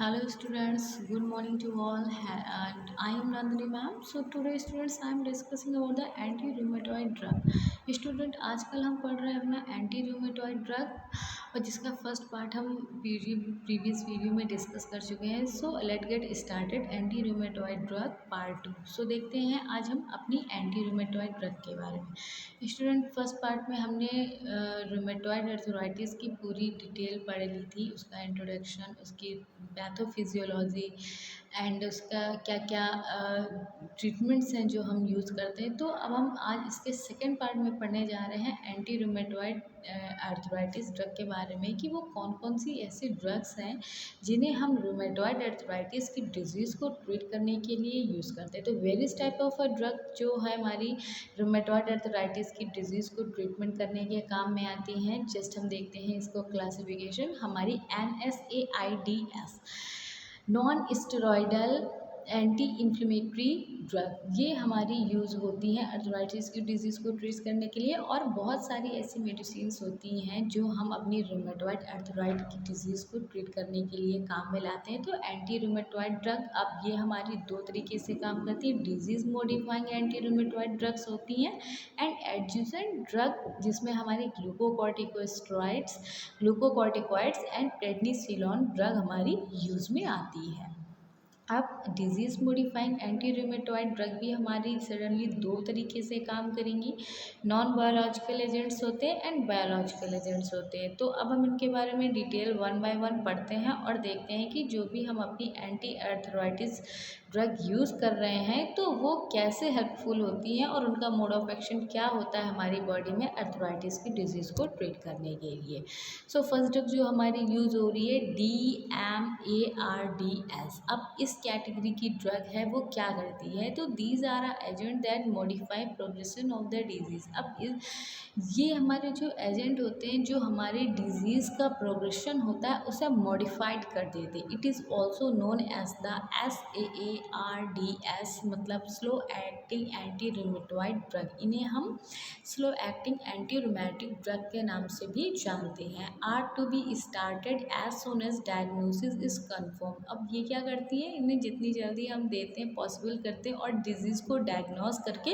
Hello students, good morning to all and I am Nandini ma'am. So today students I am discussing about the anti-rheumatoid drug. Student आजकल हम पढ़ रहे हैं अपना anti rheumatoid drug और जिसका first part हम प्रीवियस वीडियो में डिस्कस कर चुके हैं। So let get started anti rheumatoid drug part 2। सो देखते हैं आज हम अपनी एंटी रूमेटॉइड ड्रग के बारे में। स्टूडेंट फर्स्ट पार्ट में हमने रूमेटॉइड अर्थराइटिस की पूरी डिटेल पढ़ ली थी, उसका इंट्रोडक्शन, उसकी पैथोफिजियोलॉजी एंड उसका क्या क्या ट्रीटमेंट्स हैं जो हम यूज़ करते हैं। तो अब हम आज इसके सेकेंड पार्ट में पढ़ने जा रहे हैं एंटी रूमेटॉइड अर्थराइटिस ड्रग के बारे में कि वो कौन कौन सी ऐसी ड्रग्स हैं जिन्हें हम रूमेटॉइड अर्थराइटिस की डिजीज़ को ट्रीट करने के लिए यूज़ करते हैं। तो वेरियस टाइप ऑफ ड्रग जो है हमारी रूमेटॉइड अर्थराइटिस की डिजीज़ को ट्रीटमेंट करने के काम में आती हैं। जस्ट हम देखते हैं इसको क्लासिफिकेशन। हमारी NSAIDs non steroidal anti inflammatory drug, ये हमारी यूज़ होती हैं अर्थराइटिस की डिजीज़ को ट्रीट करने के लिए। और बहुत सारी ऐसी मेडिसिन्स होती हैं जो हम अपनी रूमेटॉइड अर्थराइट की डिजीज़ को ट्रीट करने के लिए काम में लाते हैं। तो एंटी रूमेटॉइड ड्रग अब ये हमारी दो तरीके से काम करती है। Disease modifying anti rheumatoid drugs होती हैं एंड एडजुसेंट ड्रग जिसमें हमारे ग्लूकोकॉर्टिकॉइड्स एंड प्रेडनिसोलोन ड्रग हमारी यूज़ में आती है। अब disease modifying anti rheumatoid drug भी हमारी सडनली दो तरीके से काम करेंगी। नॉन बायोलॉजिकल एजेंट्स होते हैं एंड बायोलॉजिकल एजेंट्स होते हैं। तो अब हम इनके बारे में डिटेल वन बाय वन पढ़ते हैं और देखते हैं कि जो भी हम अपनी एंटी अर्थराइटिस ड्रग यूज़ कर रहे हैं तो वो कैसे हेल्पफुल होती हैं और उनका मोड ऑफ एक्शन क्या होता है हमारी बॉडी में अर्थराइटिस की डिजीज़ को ट्रीट करने के लिए। सो फर्स्ट ड्रग जो हमारी यूज़ हो रही है DMARDs। अब इस कैटेगरी की ड्रग है वो क्या करती है, तो these are a agent that modify progression of the disease. अब ये हमारे जो एजेंट होते हैं जो हमारे डिजीज़ का प्रोग्रेशन होता है उसे मॉडिफाइड कर देते। It is also known as the SAARDs, मतलब slow acting anti rheumatoid drug. इन्हें हम slow acting anti rheumatic drug के नाम से भी जानते हैं। Are to be started as soon as diagnosis is confirm. अब ये क्या करती है, इन्हें जितनी जल्दी हम देते हैं पॉसिबल करते हैं और डिजीज़ को डायग्नोस करके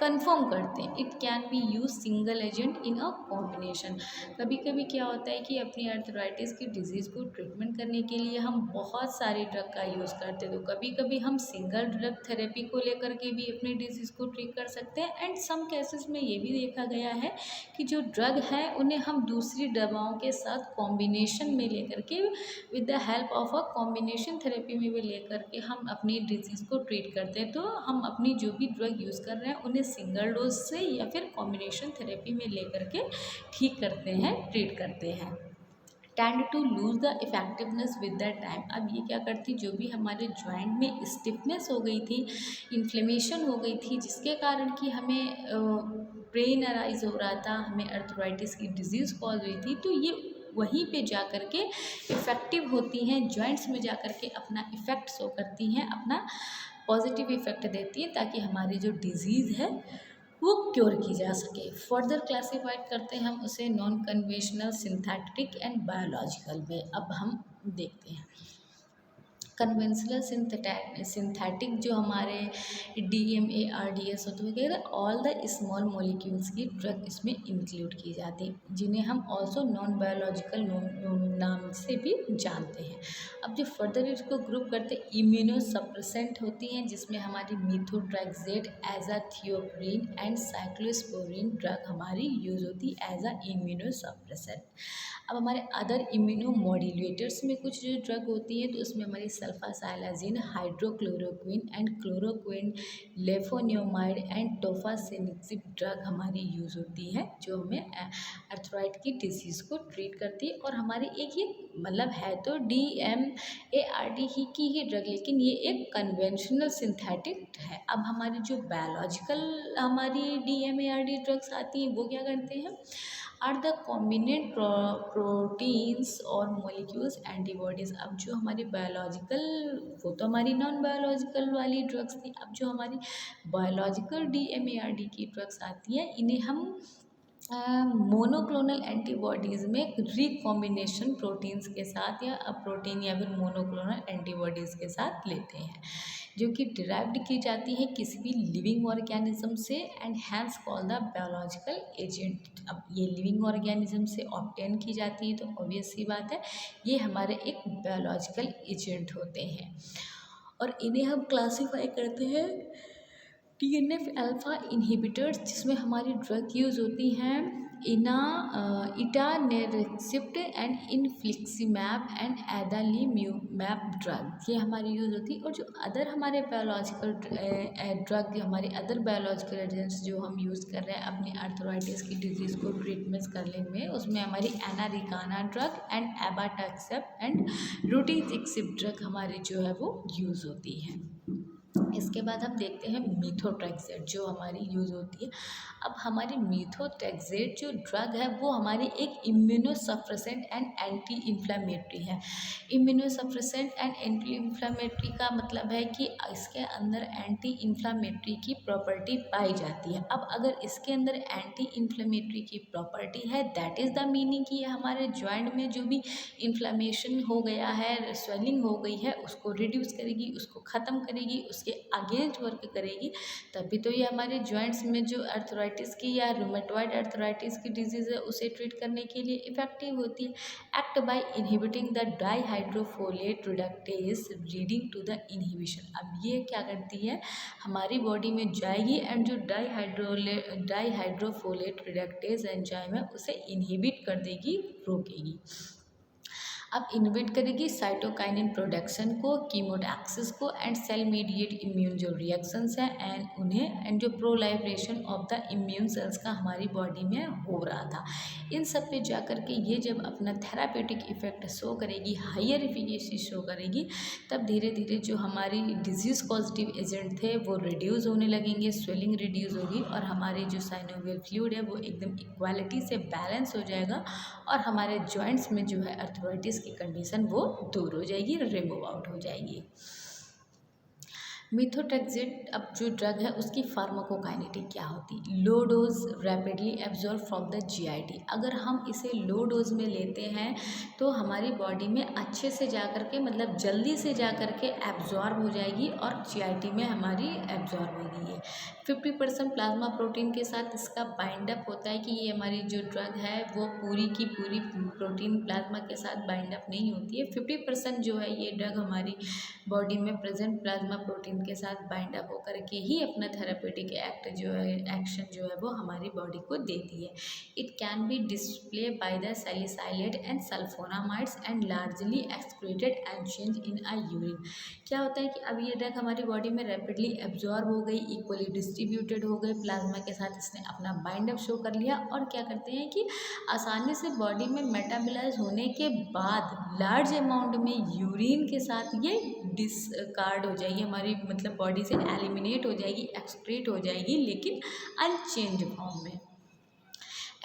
कंफर्म करते हैं। It can B use single agent in a combination. कभी कभी क्या होता है कि अपनी अर्थराइटिस की डिजीज़ को ट्रीटमेंट करने के लिए हम बहुत सारे ड्रग का यूज़ करते हैं। तो कभी कभी हम सिंगल ड्रग थेरेपी को लेकर के भी अपनी डिजीज़ को ट्रीट कर सकते हैं एंड सम केसेस में ये भी देखा गया है कि जो ड्रग है उन्हें हम दूसरी दवाओं के साथ कॉम्बिनेशन में लेकर के with the help of a combination therapy में भी लेकर के हम अपनी डिजीज़ को ट्रीट करते हैं। तो हम अपनी जो भी ड्रग यूज़ कर रहे हैं उन्हें सिंगल डोज से या फिर कॉम्बिनेशन थेरेपी में लेकर के ठीक करते हैं, ट्रीट करते हैं। Tend to lose the effectiveness with the time. अब ये क्या करती, जो भी हमारे जॉइंट में स्टिफनेस हो गई थी, इन्फ्लेमेशन हो गई थी, जिसके कारण कि हमें पेन अराइज हो रहा था, हमें अर्थराइटिस की डिजीज़ कॉज हुई थी, तो ये वहीं पे जा कर के इफ़ेक्टिव होती हैं, जॉइंट्स में जा कर के अपना इफ़ेक्ट शो करती हैं, अपना पॉजिटिव इफ़ेक्ट देती हैं ताकि हमारी जो डिज़ीज़ है वो क्योर की जा सके। फर्दर क्लासीफाइड करते हैं हम उसे non conventional, synthetic and biological में। अब हम देखते हैं कन्वेंशनल सिंथेटिक जो हमारे DMARDs होते हैं वगैरह, ऑल द स्मॉल मॉलिक्यूल्स की ड्रग इसमें इंक्लूड की जाती है, जिन्हें हम ऑल्सो नॉन बायोलॉजिकल नाम से भी जानते हैं। अब जो फर्दर इसको ग्रुप करते हैं, इम्यूनो सप्रेसेंट होती हैं जिसमें हमारी methotrexate azathioprine and cyclosporine drug हमारी यूज होती है एज अ इम्यूनो सप्रेसेंट। अब हमारे अदर इम्यूनो मॉड्यूलेटर्स में कुछ जो ड्रग होती है तो उसमें हमारी sulfasalazine, hydroxychloroquine and chloroquine, leflunomide and tofacitinib drug हमारी यूज़ होती है जो हमें अर्थराइट की डिजीज़ को ट्रीट करती है। और हमारी एक ये मतलब है तो DMARD ही की ही ड्रग, लेकिन ये एक कन्वेंशनल सिंथेटिक है। अब हमारी जो बायोलॉजिकल हमारी DMARD ड्रग्स आती हैं वो क्या करते हैं, आर द कॉम्बिनेंट प्रोटीन्स और मॉलिक्यूल्स एंटीबॉडीज़। अब जो हमारी बायोलॉजिकल, वो तो हमारी नॉन बायोलॉजिकल वाली ड्रग्स थी। अब जो हमारी बायोलॉजिकल DMARD की ड्रग्स आती हैं इन्हें हम मोनोक्लोनल एंटीबॉडीज़ में रिकॉम्बिनेशन प्रोटीन्स के साथ या प्रोटीन या फिर मोनोक्लोनल एंटीबॉडीज़ के साथ लेते हैं, जो कि डिराइव्ड की जाती है किसी भी लिविंग ऑर्गेनिज्म से and hence called the biological agent. अब ये लिविंग ऑर्गेनिज्म से ऑब्टेन की जाती है तो ऑब्वियस सी बात है ये हमारे एक बायोलॉजिकल एजेंट होते हैं और इन्हें हम क्लासीफाई करते हैं TNF अल्फ़ा इन्हिबिटर्स, जिसमें हमारी ड्रग यूज़ होती हैं इटानेरेक्सिप्ट एंड इनफ्लिक्सिमैब एंड एदालीम्यूमैब ड्रग, ये हमारी यूज़ होती है। और जो अदर हमारे बायोलॉजिकल ड्रग, हमारे अदर बायोलॉजिकल एजेंट्स जो हम यूज़ कर रहे हैं अपनी आर्थराइटिस की डिजीज़ को ट्रीटमेंट करने में, उसमें हमारी एनारिकाना ड्रग एंड एबाटैक्सेप्ट एंड रूटीसिक्सिब ड्रग हमारी जो है वो यूज़ होती है। इसके बाद हम देखते हैं मीथोट्रेक्सेट जो हमारी यूज़ होती है। अब हमारी मीथोट्रेक्सेट जो ड्रग है वो हमारी एक इम्यूनोसप्रेसेंट एंड एंटी इन्फ्लेमेटरी है। इम्यूनोसप्रेसेंट एंड एंटी इन्फ्लेमेटरी का मतलब है कि इसके अंदर एंटी इन्फ्लेमेटरी की प्रॉपर्टी पाई जाती है। अब अगर इसके अंदर एंटी इन्फ्लेमेटरी की प्रॉपर्टी है, दैट इज़ द मीनिंग कि ये हमारे जॉइंट में जो भी इन्फ्लेमेशन हो गया है, स्वेलिंग हो गई है, उसको रिड्यूस करेगी, उसको ख़त्म करेगी, उसके अगेंस्ट वर्क करेगी। तभी तो ये हमारे जॉइंट्स में जो अर्थराइटिस की या रूमेटॉइड अर्थराइटिस की डिजीज़ है उसे ट्रीट करने के लिए इफेक्टिव होती है। Act by inhibiting the dihydrofolate reductase leading to the inhibition. अब ये क्या करती है, हमारी बॉडी में जाएगी एंड जो डाईहाइड्रोफोलेट रिडक्टेज एंजाइम है उसे इनहिबिट कर देगी, रोकेगी। अब इनहिबिट करेगी साइटोकाइनिन प्रोडक्शन को, कीमोटैक्सिस को एंड सेल मीडिएट इम्यून जो रिएक्शंस हैं एंड जो प्रोलाइब्रेशन ऑफ द इम्यून सेल्स का हमारी बॉडी में हो रहा था, इन सब पे जा कर के ये जब अपना थेरापेटिक इफेक्ट शो करेगी, हायर एफिकेसी शो करेगी, तब धीरे धीरे जो हमारी डिजीज़ पॉजिटिव एजेंट थे वो रिड्यूस होने लगेंगे, स्वेलिंग रिड्यूस होगी और हमारी जो साइनोवियल फ्लूइड है वो एकदम इक्वालिटी से बैलेंस हो जाएगा और हमारे जॉइंट्स में जो है अर्थराइटिस की कंडीशन वो दूर हो जाएगी, रिमूव आउट हो जाएगी। मीथोट्रेक्सेट अब जो ड्रग है उसकी फार्माकोकाइनेटिक क्या होती है, low dose rapidly absorb from the GIT। अगर हम इसे लो डोज में लेते हैं तो हमारी बॉडी में अच्छे से जा कर के मतलब जल्दी से जा कर के एब्जॉर्ब हो जाएगी और GIT में हमारी एब्जॉर्ब होगी। ये 50% प्लाज्मा प्रोटीन के साथ इसका बाइंड अप होता है कि ये हमारी जो ड्रग है वो पूरी की पूरी प्रोटीन प्लाज्मा के साथ बाइंड अप नहीं होती है। 50% जो है ये ड्रग हमारी बॉडी में प्रेजेंट प्लाज्मा प्रोटीन के साथ बाइंड अप होकर के ही अपना थेरापेटिक एक्शन जो है वो हमारी बॉडी को देती है। It can be display by the salicylate and sulphonamides and largely excreted and change in a urine. क्या होता है कि अब ये ड्रग हमारी बॉडी में रैपिडली एब्जॉर्ब हो गई, इक्वली डिस्ट्रीब्यूटेड हो गई, प्लाज्मा के साथ इसने अपना बाइंड अप शो कर लिया और क्या करते हैं कि आसानी से बॉडी में मेटाबोलाइज होने के बाद लार्ज अमाउंट में यूरिन के साथ ये डिस्कार्ड हो जाएगी, हमारी मतलब बॉडी से एलिमिनेट हो जाएगी, एक्सक्रीट हो जाएगी, लेकिन अनचेंज फॉर्म में।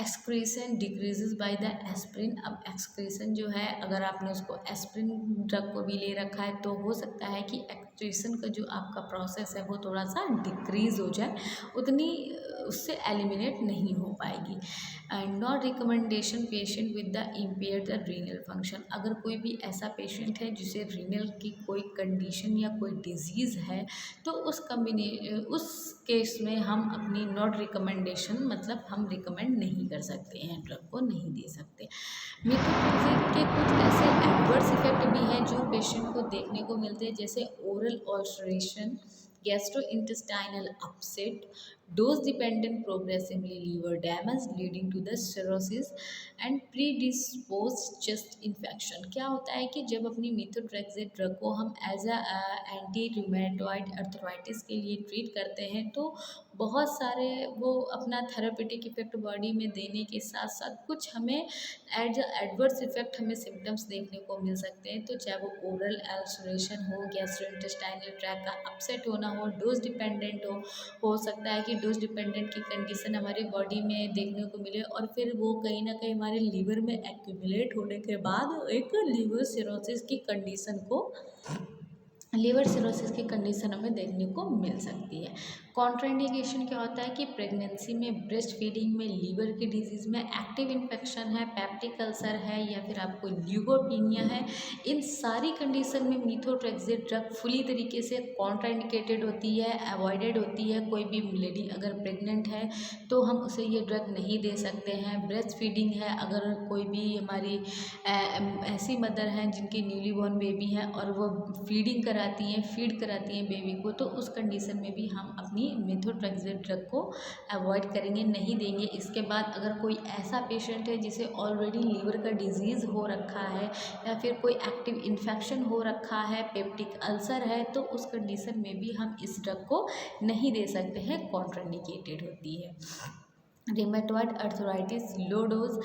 Excretion decreases by the aspirin. अब एक्सक्रीशन जो है अगर आपने उसको एस्प्रिन ड्रग को भी ले रखा है तो हो सकता है कि एक्सक्रीशन का जो आपका प्रोसेस है वो थोड़ा सा डिक्रीज हो जाए, उतनी उससे एलिमिनेट नहीं हो पाएगी। And not recommendation patient with the impaired the renal function. अगर कोई भी ऐसा पेशेंट है जिसे रीनल की कोई कंडीशन या कोई डिजीज़ है तो उस केस में हम अपनी नॉट रिकमेंडेशन मतलब हम रिकमेंड नहीं कर सकते हैं, ड्रग को नहीं दे सकते। मीथोट्रेक्सेट के कुछ ऐसे एडवर्स इफेक्ट भी हैं जो पेशेंट को देखने को मिलते हैं, जैसे oral ulceration, gastrointestinal upset, dose dependent progressively liver damage leading to the cirrhosis and predisposed chest infection। क्या होता है कि जब अपनी मीथोट्रेक्सेट ड्रग को हम as a anti rheumatoid arthritis के लिए ट्रीट करते हैं तो बहुत सारे वो अपना थेरापेटिक इफेक्ट बॉडी में देने के साथ साथ कुछ हमें एडवर्स इफेक्ट हमें सिम्टम्स देखने को मिल सकते हैं। तो चाहे वो ओरल अल्सरेशन हो, गैस्ट्रोइंटेस्टाइनल ट्रैक्ट का अपसेट होना हो, डोज डिपेंडेंट हो सकता है कि डोज डिपेंडेंट की कंडीशन हमारी बॉडी में देखने को मिले और फिर वो कहीं ना कहीं हमारे लीवर में एक्यूमुलेट होने के बाद एक लीवर सिरोसिस की कंडीशन हमें देखने को मिल सकती है। कॉन्ट्राइंडिकेशन क्या होता है कि प्रेगनेंसी में, ब्रेस्ट फीडिंग में, लीवर की डिजीज़ में, एक्टिव इन्फेक्शन है, पेप्टिक अल्सर है या फिर आपको ल्यूकोपीनिया है, इन सारी कंडीशन में मीथोट्रेक्सेट ड्रग फुली तरीके से कॉन्ट्राइंडिकेटेड होती है, अवॉइडेड होती है। कोई भी लेडी अगर प्रेग्नेंट है तो हम उसे ये ड्रग नहीं दे सकते हैं। ब्रेस्ट फीडिंग है, अगर कोई भी हमारी ऐसी मदर हैं जिनकी न्यूली बॉर्न बेबी है और वो फीड कराती हैं बेबी को, तो उस कंडीशन में भी हम अपनी मेथोट्रेक्सेट ड्रग को अवॉइड करेंगे, नहीं देंगे। इसके बाद अगर कोई ऐसा पेशेंट है जिसे ऑलरेडी लीवर का डिजीज़ हो रखा है या फिर कोई एक्टिव इन्फेक्शन हो रखा है, पेप्टिक अल्सर है, तो उस कंडीशन में भी हम इस ड्रग को नहीं दे सकते हैं, कॉन्ट्राइंडिकेटेड होती है। Rheumatoid arthritis, low dose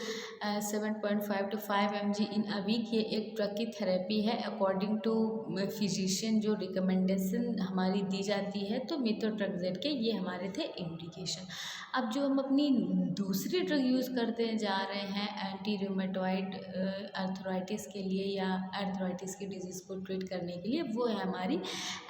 7.5 to 5 mg in a week, ये एक ड्रग की थेरेपी है अकॉर्डिंग टू फिजिशियन, जो रिकमेंडेशन हमारी दी जाती है। तो मेथोट्रेक्सेट के ये हमारे थे इंडिकेशन। अब जो हम अपनी दूसरी ड्रग यूज़ करते जा रहे हैं एंटी रूमेटॉइड अर्थराइटिस के लिए या अर्थराइटिस की डिजीज़ को ट्रीट करने के लिए, वो है हमारी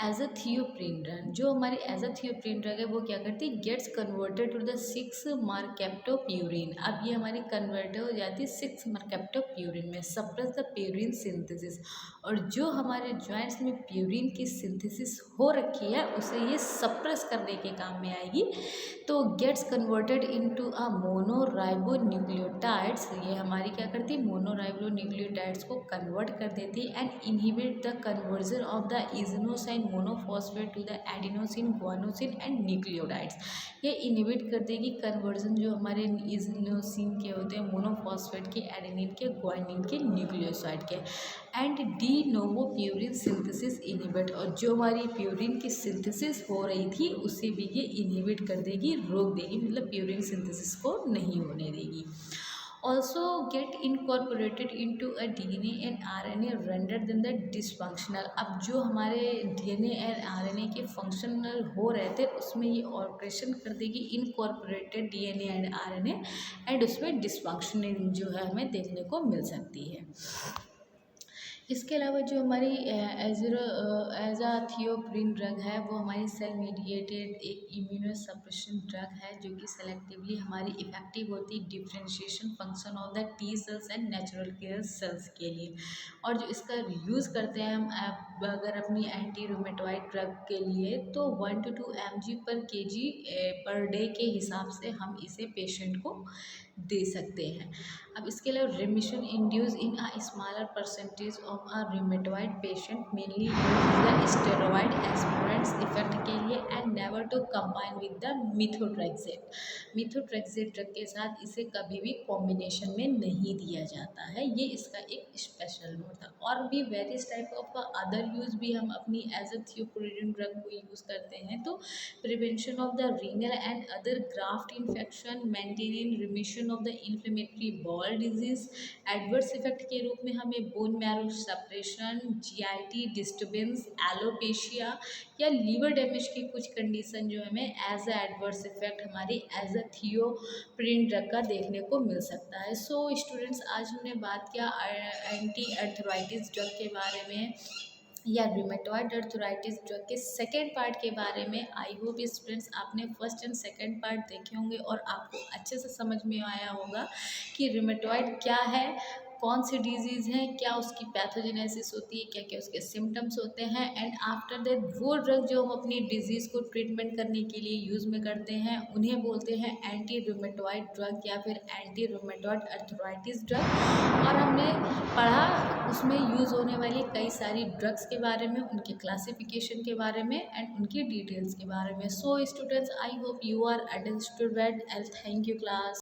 एज़ाथियोप्रिन ड्रग। जो हमारी एज़ाथियोप्रिन ड्रग है वो क्या करती है, गेट्स कन्वर्टेड टू द 6 मरकेप्टोप्यूरिन। अब ये हमारी कन्वर्ट हो जाती है 6 मरकेप्टोप्यूरिन में, सप्रेस द प्यूरिन सिंथेसिस। और जो हमारे जॉइंट्स में प्यूरिन की सिंथेसिस हो रखी है उसे ये सप्रेस करने के काम में आएगी। तो गेट्स कन्वर्टेड इनटू अ मोनोराइबोन्यूक्लियोटाइड्स, ये हमारी क्या करती है, मोनोराइबोन्यूक्लियोटाइड्स को कन्वर्ट कर देती है and inhibit the conversion of the inosine monophosphate to the adenosine, guanosine and nucleotides. ये इनहिबिट कर देगी कन्वर्जन जो हमारे इजनोसिन के होते हैं, मोनोफॉस्फेट के, एडेनिन के, गुआनिन के, न्यूक्लियोसाइड के। And de novo purine synthesis inhibit, और जो हमारी प्यूरिन की सिंथेसिस हो रही थी उसे भी ये इनहिबिट कर देगी, रोक देगी, मतलब प्यूरिन सिंथेसिस को नहीं होने देगी। Also get incorporated into a DNA and RNA render then the dysfunctional. अब जो हमारे डीएनए एंड आरएनए के फंक्शनल हो रहे थे उसमें ये ऑपरेशन कर देगी, incorporated DNA and RNA, and उसमें डिसफंक्शनल जो है हमें देखने को मिल सकती है। इसके अलावा जो हमारी एज़ाथियोप्रिन ड्रग है वो हमारी सेल मीडिएटेड एक इम्यूनोसप्रेशन ड्रग है जो कि सेलेक्टिवली हमारी इफेक्टिव होती है differentiation function of the T cells and natural killer cells के लिए। और जो इसका यूज़ करते हैं हम अगर अपनी एंटी रूमेटॉइड ड्रग के लिए, तो 1 to 2 mg पर kg पर डे के हिसाब से हम इसे पेशेंट को दे सकते हैं। अब इसके अलावा remission induce in a smaller percentage of a rheumatoid patient, mainly use the steroid aspirants effect के लिए and never to combine with the methotrexate. Methotrexate drug के साथ इसे कभी भी कॉम्बिनेशन में नहीं दिया जाता है, ये इसका एक स्पेशल नोट था। और भी various type of other use भी हम अपनी एज़ाथियोप्रिन ड्रग को यूज़ करते हैं। तो prevention of the renal and other graft infection, maintaining remission of the inflammatory bowel disease, adverse effect के रूप में हमें bone marrow suppression, GIT disturbance, alopecia या लीवर डैमेज की कुछ कंडीशन जो हमें एज अ एडवर्स इफेक्ट हमारी एज़ाथियोप्रिन ड्रग का देखने को मिल सकता है। सो स्टूडेंट्स, आज हमने बात किया एंटी अर्थराइटिस ड्रग के बारे में या रूमेटॉइड अर्थराइटिस ड्रग के सेकेंड पार्ट के बारे में। आई होप स्टूडेंट्स आपने फर्स्ट एंड सेकेंड पार्ट देखे होंगे और आपको अच्छे से समझ में आया होगा कि रूमेटॉइड क्या है, कौन सी डिजीज़ है, क्या उसकी पैथोजेनेसिस होती है, क्या क्या उसके सिम्टम्स होते हैं, एंड आफ्टर दैट वो ड्रग जो हम अपनी डिजीज़ को ट्रीटमेंट करने के लिए यूज़ में करते हैं उन्हें बोलते हैं एंटी रूमेटॉइड ड्रग या फिर एंटी रूमेटॉइड अर्थराइटिस ड्रग। और हमने पढ़ा उसमें यूज़ होने वाली कई सारी ड्रग्स के बारे में, उनके क्लासिफिकेशन के बारे में एंड उनकी डिटेल्स के बारे में। So students, I hope you are understood and thank you class.